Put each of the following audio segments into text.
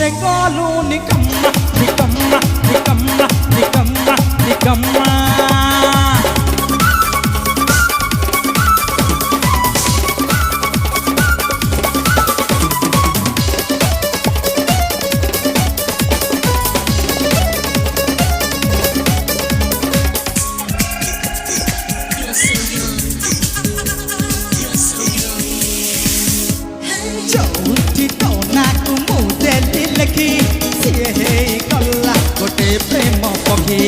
मते कलु निकम्मा निकम्मा निकम्मा निकम्मा निकम्मा चौथी तो नाकु मुदेली लेखी सिए हे गला गोटे प्रेम पखी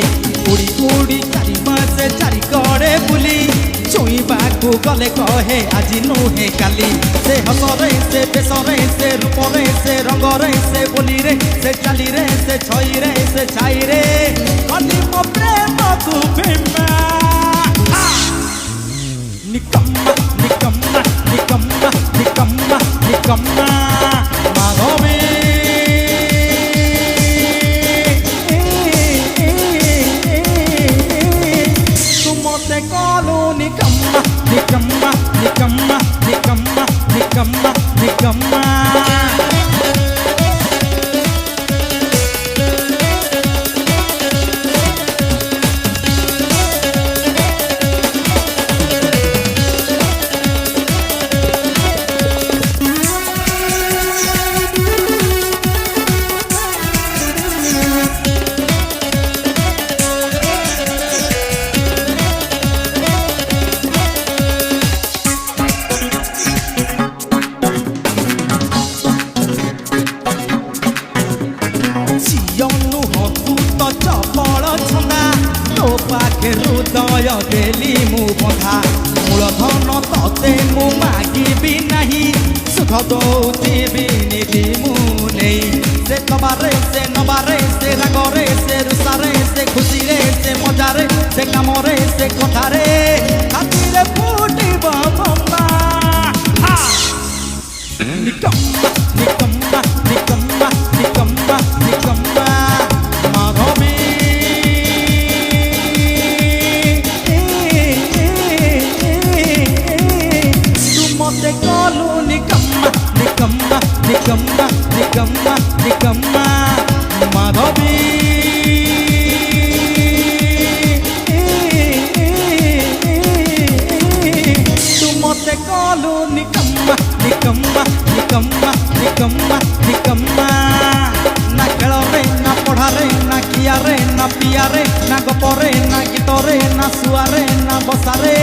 उड़ी उड़ी चारि मासे चारि करे बुली छुईबाकू गले कहे आज नुहे काली से हसरे से बेसरे से रूपरे से रंगरे से बोली रे से चाली रे से छई रे से छाई रे कली मो प्रेम तू प्रेमा निकम्मा निकम्मा निकम्मा निकम्मा निकम्मा माधवी तू मते कलु निकम्मा निकम्मा निकम्मा निकम्मा निकम्मा निकम्मा पाखे हृदय देली मु बंधा मूलधन तते मु मागिबी नाही सुख दौथिबी निधि मु नहीं से तबारे से नबारे से रागरे से रुसारे से खुशी रे से मजारे से कामरे से कथारे खातिरे फुटिब बम्बा निकम्मा निकम्मा निकम्मा निकम्मा निकम्मा माधवी मते कलु निकम्मा निकम्मा निकम्मा निकम्मा निकम्मा माधवी तू मते कलु निकम्मा निकम्मा निकम्मा निकम्मा निकम्मा ना खेल रे ना पढ़ा रे ना किया रे ना पिया रे ना गप रे ना गीत रे ना सुआ रे ना बसा रे